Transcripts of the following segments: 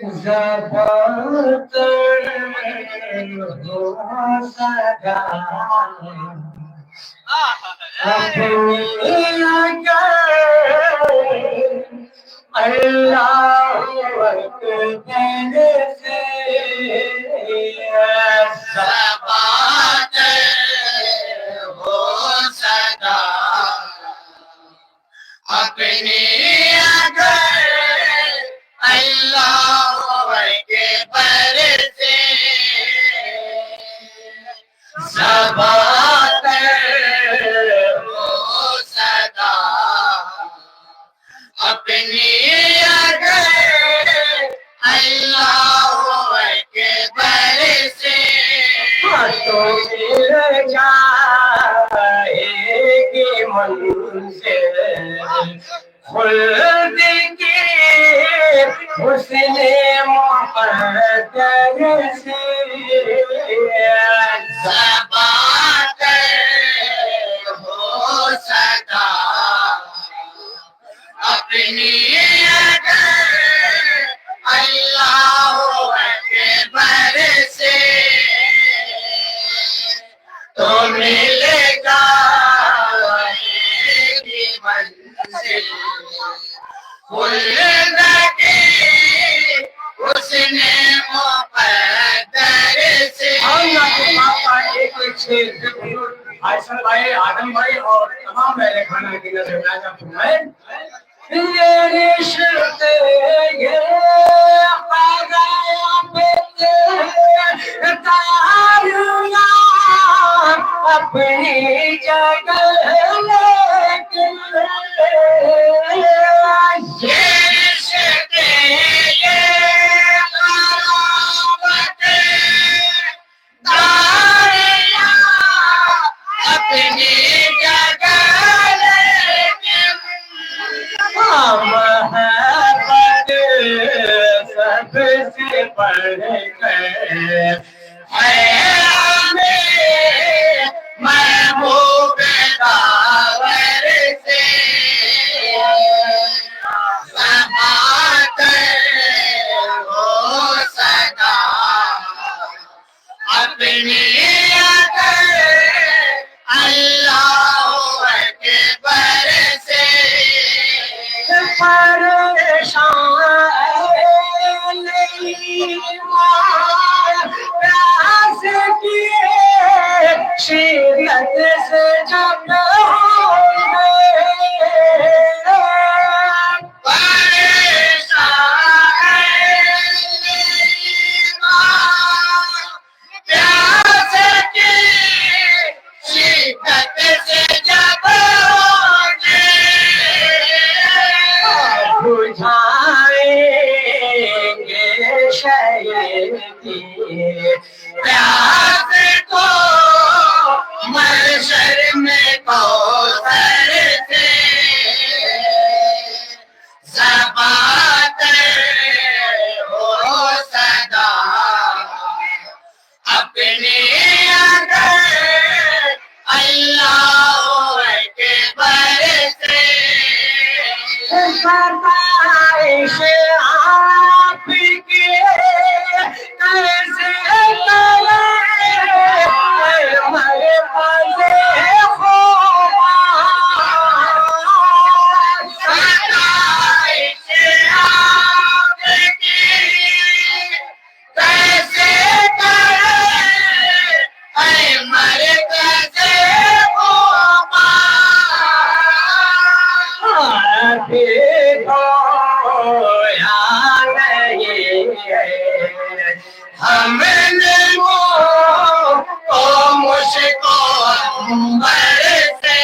ज़बातर हो सदा अपनी अगर अल्लाह अकबर से ज़बातर हो सदा अपने अगर अल्लाह के पर से ज़बात हो सदा अपने अगर अल्लाह के पर से तो मिल जाएगी मंजिल खुल्द की हुस्न मुक़द्दर से ज़बात हो सदा अपनी अगर अल्लाह अकबर से तो मिल जाएगी मंजिल खुल्द की उसने मुक़द्दर से। हम पापा एक शेर आयशा भाई, आदम भाई और तमाम मेरे खाना की नजर राजा फरमाए ये रिश्ते ये अपनी जगह लेकिन ये रिश्ते ये अपनी जगह लेकिन मोहब्बत सबसे बढ़कर है हमें महबूब दावर से ज़बात हो सदा अपनी अगर अल्लाह अकबर से परेशान नहीं प्यास की शिद्दत से जब बुझाएंगे शय की प्यास को महशर में कौसर से ज़बात हो सदा अपने अगर अल्लाह के बर से फरमाइश आपकी कैसे करे हमारे पासे खोबा फरमाइश आपकी कैसे करे हमारे पासे खोबा हमने वो मुझको अंबर से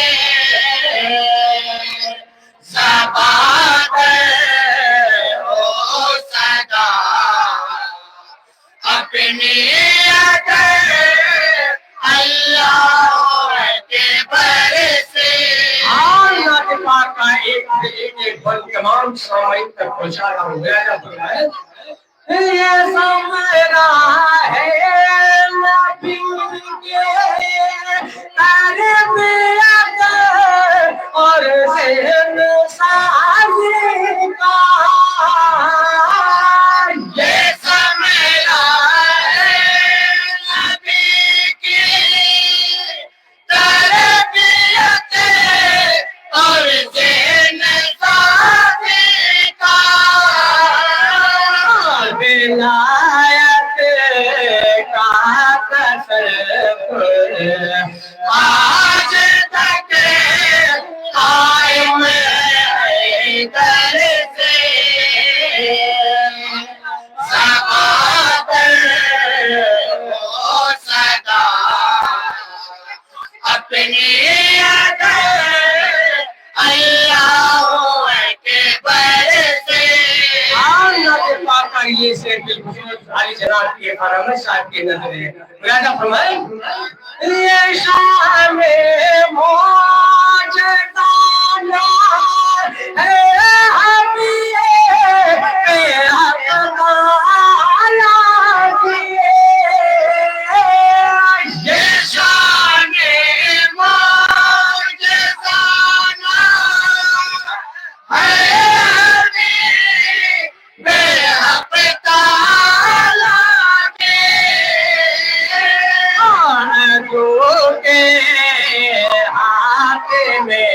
ज़बात हो सदा अपने अगर अल्लाह के बर से। अल्लाह के पाक का एक बल तमाम सामाइन तक पहुंचा रहा हूँ ये समरा है नबी के तरबियत और ज़हन साज़ी का ये बिल्कुल सारी जनाब की फरमाइश साहब की नजरें मुलाजा फरमाए ये शाम मौजदाना है हमी ये शान मौजदाना है बेहक ताला के जो के हाथ में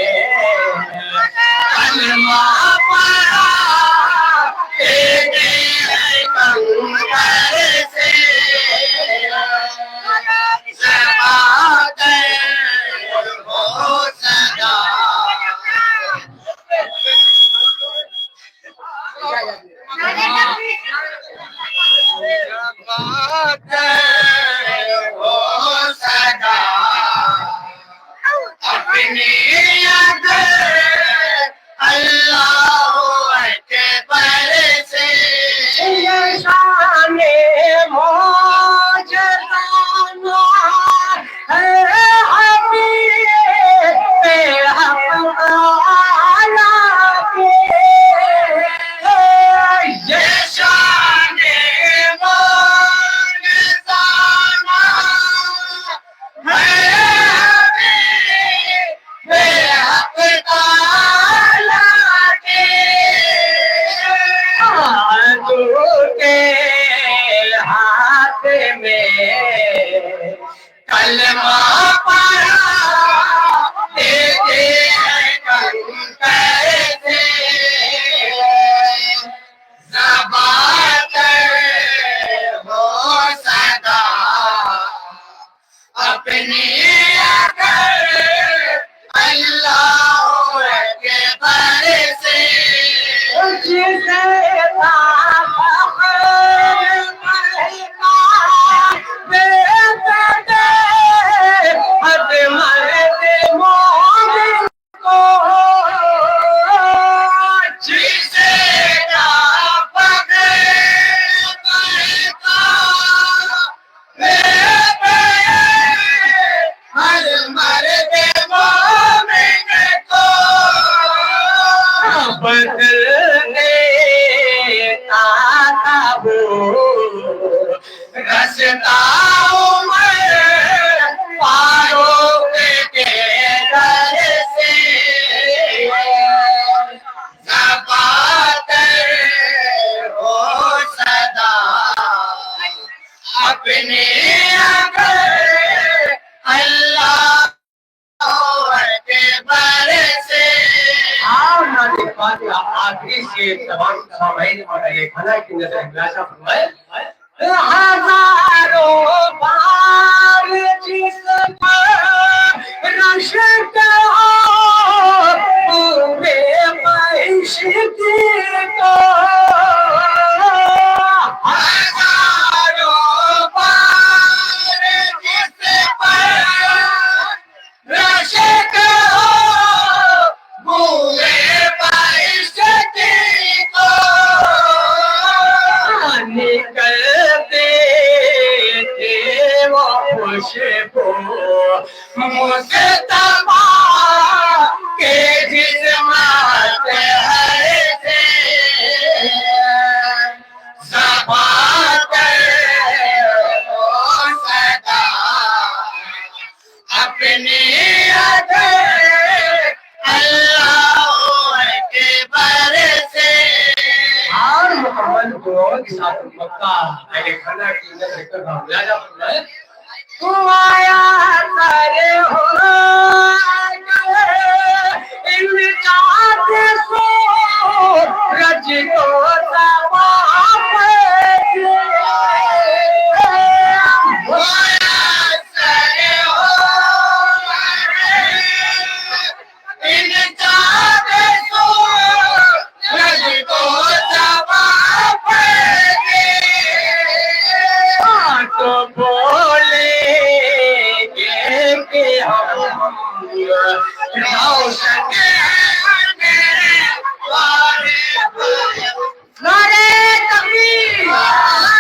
कलमा पड़ा तेरे कंकर से समाते हो सदा हो सदा अपनी अल्लाह के पर से शान मौजदाना है हमी बेहक ताला के ये शान मौजदाना है बेहक ताला के जो के हाथ में कलमा पड़ा देते कंकर से ज़बात हो सदा अपनी अल्लाह के पर से जिसे बदलने आता वो रसता उमर फारूक के दर से ज़बात हो सदा अपने अल्लाह के बर से आखिरी शेर तमाम सामाईन और ये खाना की नजर मुलाजा फरमाए हजारों बार जिस पर रश्क हो पूरे मइश्क़ को हजारों बार जिस पर रश्क हो पूरे निकलते थे वो खुशबू मुस्तफा के जिस्मात हर से ज़बात हो सदा अपने अल्लाह के बर से और मुकम्मल दुआओं के साथ मक्का मेरे खाना की नजर कर रहा हूँ मुलाजा फरमाए तू आया करे हो इन चाहते सो रज को तबाह इन चाहते सो रज को तो बोले कि हम रोशन नारे तकबीर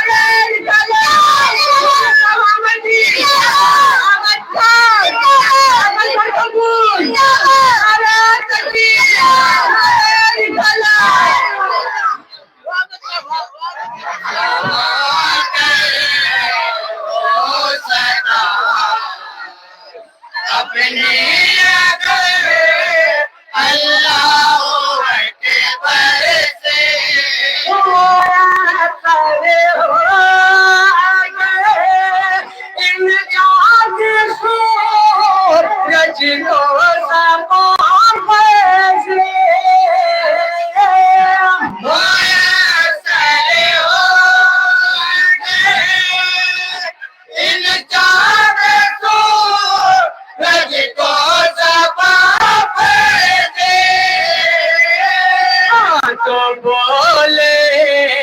बोलेंगे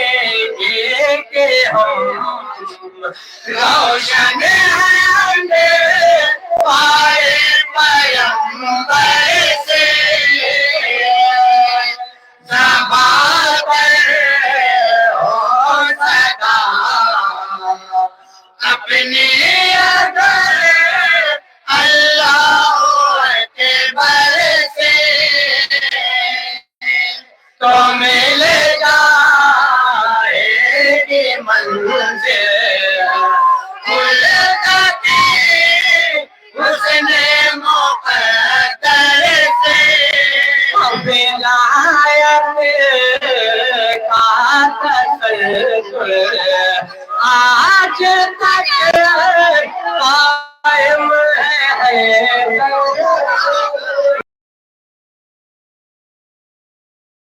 कि हम रोशन हमने पाए पैगंबर से ज़बान पर हो सदा अपनी अगर अल्लाह अकबर से तो मिल जाएगी मंजिल मुल्क़ी उसने मुक़द्दर से विलायत का तसल्लुल आज तक